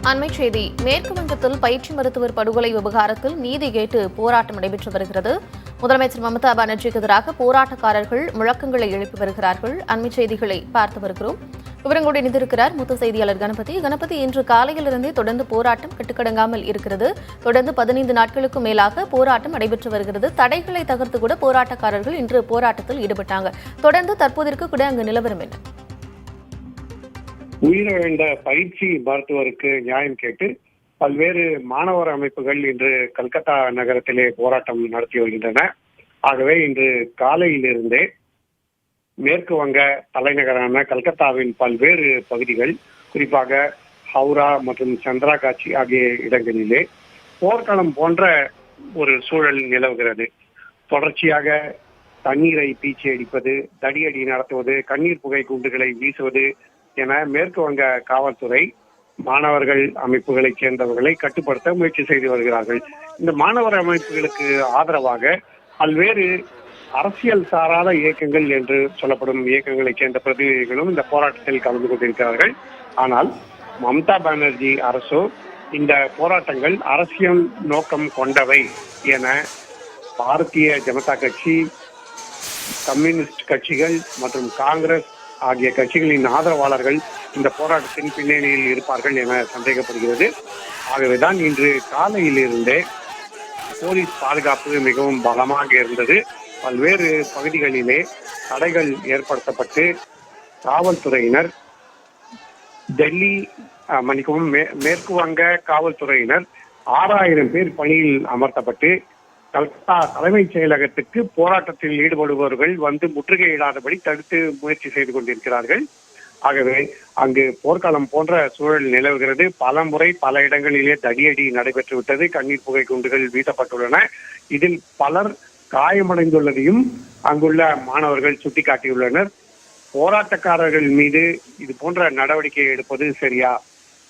அண்மைச் செய்தி. மேற்கு வங்கத்தில் பயிற்சி மருத்துவர் படுகொலை விவகாரத்தில் நீதி கேட்டு போராட்டம் நடைபெற்று வருகிறது. முதலமைச்சர் மம்தா பானர்ஜிக்கு எதிராக போராட்டக்காரர்கள் முழக்கங்களை எழுப்பி வருகிறார்கள். அண்மைச் செய்திகளை பார்த்து வருகிறோம். விவரங்களோடு இணைந்திருக்கிறார் மூத்த செய்தியாளர் கணபதி. இன்று காலையிலிருந்தே தொடர்ந்து போராட்டம் கட்டுக்கடங்காமல் இருக்கிறது. தொடர்ந்து 15 நாட்களுக்கும் மேலாக போராட்டம் நடைபெற்று வருகிறது. தடைகளை தகர்த்து கூட போராட்டக்காரர்கள் இன்று போராட்டத்தில் ஈடுபட்டாங்க. தொடர்ந்து தற்போதைக்கு கூட அங்கு நிலவரம் என்ன? உயிரிழந்த பயிற்சி மருத்துவருக்கு நியாயம் கேட்டு பல்வேறு மாணவர் அமைப்புகள் இன்று கல்கத்தா நகரத்திலே போராட்டம் நடத்தி வருகின்றன. ஆகவே இன்று காலையிலிருந்தே மேற்கு வங்க தலைநகரான கல்கத்தாவின் பல்வேறு பகுதிகள், குறிப்பாக ஹவுரா மற்றும் சந்திராகாட்சி ஆகிய இடங்களிலே போர்க்களம் போன்ற ஒரு சூழல் நிலவுகிறது. தொடர்ச்சியாக தண்ணீரை பீச்சி அடிப்பது, தடியடி நடத்துவது, கண்ணீர் புகை குண்டுகளை வீசுவது என மேற்கு வங்க காவல்துறை மாணவர்கள் அமைப்புகளைச் சேர்ந்தவர்களை கட்டுப்படுத்த முயற்சி செய்து வருகிறார்கள். இந்த மாணவர் அமைப்புகளுக்கு ஆதரவாக பல்வேறு அரசியல் சாராத இயக்கங்கள் என்று சொல்லப்படும் இயக்கங்களைச் சேர்ந்த பிரதிநிதிகளும் இந்த போராட்டத்தில் கலந்து கொண்டிருக்கிறார்கள். ஆனால் மம்தா பானர்ஜி அரசோ இந்த போராட்டங்கள் அரசியல் நோக்கம் கொண்டவை என பாரதிய ஜனதா கட்சி, கம்யூனிஸ்ட் கட்சிகள் மற்றும் காங்கிரஸ் ஆகிய கட்சிகளின் ஆதரவாளர்கள் இந்த போராட்டத்தின் பின்னணியில் இருப்பார்கள் என சந்தேகப்படுகிறது. ஆகவேதான் இன்று காலையிலிருந்தே போலீஸ் பாதுகாப்பு மிகவும் பலமாக இருந்தது. பல்வேறு பகுதிகளிலே தடைகள் ஏற்படுத்தப்பட்டு காவல்துறையினர் மேற்கு வங்க காவல்துறையினர் 6000 பேர் பணியில் அமர்த்தப்பட்டு கல்கத்தா தலைமைச் செயலகத்துக்கு போராட்டத்தில் ஈடுபடுபவர்கள் வந்து முற்றுகையிடாதபடி தடுத்து முயற்சி செய்து கொண்டிருக்கிறார்கள். ஆகவே அங்கு போர்க்களம் போன்ற சூழல் நிலவுகிறது. பல முறை பல இடங்களிலே தடியடி நடைபெற்று விட்டது. கண்ணீர் புகை குண்டுகள் வீசப்பட்டுள்ளன. இதில் பலர் காயமடைந்துள்ளதையும் அங்குள்ள மாணவர்கள் சுட்டிக்காட்டியுள்ளனர். போராட்டக்காரர்கள் மீது இது போன்ற நடவடிக்கை எடுப்பது சரியா?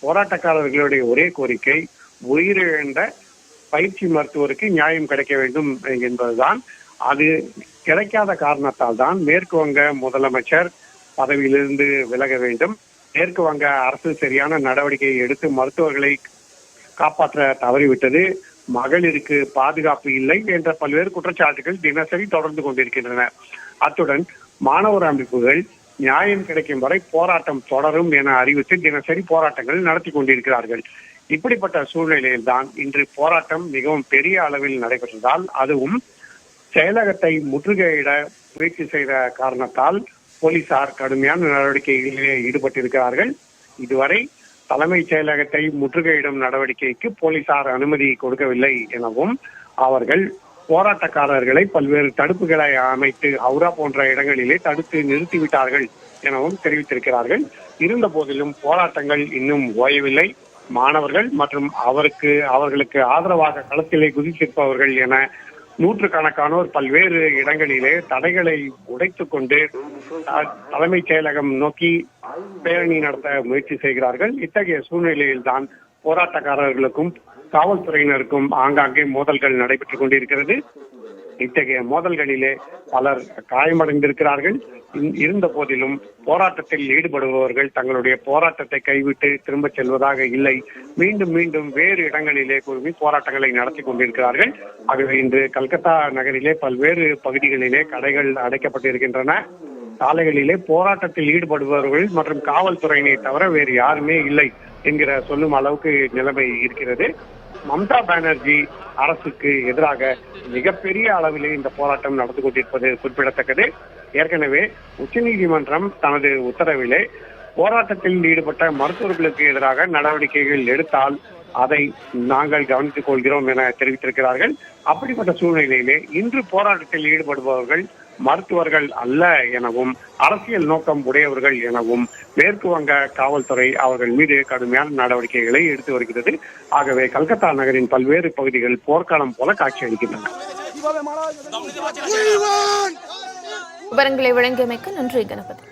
போராட்டக்காரர்களுடைய ஒரே கோரிக்கை உயிரிழந்த பயிற்சி மருத்துவருக்கு நியாயம் கிடைக்க வேண்டும் என்பதுதான். அது கிடைக்காத காரணத்தால் தான் மேற்கு வங்க முதலமைச்சர் பதவியிலிருந்து விலக வேண்டும். மேற்கு வங்க அரசு சரியான நடவடிக்கையை எடுத்து மருத்துவர்களை காப்பாற்ற தவறிவிட்டது, மகளிருக்கு பாதுகாப்பு இல்லை என்ற பல்வேறு குற்றச்சாட்டுகள் தினசரி தொடர்ந்து கொண்டிருக்கின்றன. அத்துடன் மாணவர் அமைப்புகள் நியாயம் கிடைக்கும் வரை போராட்டம் தொடரும் என அறிவித்து தினசரி போராட்டங்கள் நடத்தி கொண்டிருக்கிறார்கள். இப்படிப்பட்ட சூழ்நிலையில் தான் இன்று போராட்டம் மிகவும் பெரிய அளவில் நடைபெற்றதால், அதுவும் செயலகத்தை முற்றுகையிட முயற்சி செய்த காரணத்தால் போலீசார் கடுமையான நடவடிக்கைகளிலே ஈடுபட்டிருக்கிறார்கள். இதுவரை தலைமைச் செயலகத்தை முற்றுகையிடும் நடவடிக்கைக்கு போலீசார் அனுமதி கொடுக்கவில்லை எனவும், அவர்கள் போராட்டக்காரர்களை பல்வேறு தடுப்புகளை அமைத்து ஹவுரா போன்ற இடங்களிலே தடுத்து நிறுத்திவிட்டார்கள் எனவும் தெரிவித்திருக்கிறார்கள். இருந்த போதிலும் போராட்டங்கள் இன்னும் ஓயவில்லை. மாணவர்கள் மற்றும் அவர்களுக்கு ஆதரவாக களத்திலே குதித்திருப்பவர்கள் என நூற்றுக்கணக்கானோர் பல்வேறு இடங்களிலே தடைகளை உடைத்துக் கொண்டு தலைமைச் செயலகம் நோக்கி பேரணி நடத்த முயற்சி செய்கிறார்கள். இத்தகைய சூழ்நிலையில் தான் போராட்டக்காரர்களுக்கும் காவல்துறையினருக்கும் ஆங்காங்கே மோதல்கள் நடைபெற்றுக் கொண்டிருக்கிறது. இத்தகைய மோதல்களிலே பலர் காயமடைந்திருக்கிறார்கள். இருந்த போதிலும் போராட்டத்தில் ஈடுபடுபவர்கள் தங்களுடைய போராட்டத்தை கைவிட்டு திரும்ப செல்வதாக இல்லை. மீண்டும் மீண்டும் வேறு இடங்களிலே குழுமி போராட்டங்களை நடத்தி கொண்டிருக்கிறார்கள். ஆகவே இன்று கல்கத்தா நகரிலே பல்வேறு பகுதிகளிலே கடைகள் அடைக்கப்பட்டிருக்கின்றன. சாலைகளிலே போராட்டத்தில் ஈடுபடுபவர்கள் மற்றும் காவல்துறையினை தவிர வேறு யாருமே இல்லை என்கிற சொல்லும் அளவுக்கு நிலைமை இருக்கிறது. மம்தா பானர்ஜி அரசுக்கு எதிராக மிகப்பெரிய அளவிலே இந்த போராட்டம் நடந்து கொண்டிருப்பது குறிப்பிடத்தக்கது. ஏற்கனவே உச்சநீதிமன்றம் தனது உத்தரவிலே போராட்டத்தில் ஈடுபட்ட மருத்துவர்களுக்கு எதிராக நடவடிக்கைகள் எடுத்தால் அதை நாங்கள் கவனித்துக் கொள்கிறோம் என தெரிவித்திருக்கிறார்கள். அப்படிப்பட்ட சூழ்நிலையிலே இன்று போராட்டத்தில் ஈடுபடுபவர்கள் மருத்துவர்கள் அல்ல எனவும் அரசியல் நோக்கம் உடையவர்கள் எனவும் மேற்கு வங்க காவல்துறை அவர்கள் மீது கடுமையான நடவடிக்கைகளை எடுத்து வருகிறது. ஆகவே கல்கத்தா நகரின் பல்வேறு பகுதிகள் போர்க்காலம் போல காட்சியளிக்கின்றன. விவரங்களை வழங்கியமைக்கு நன்றி கணபதி.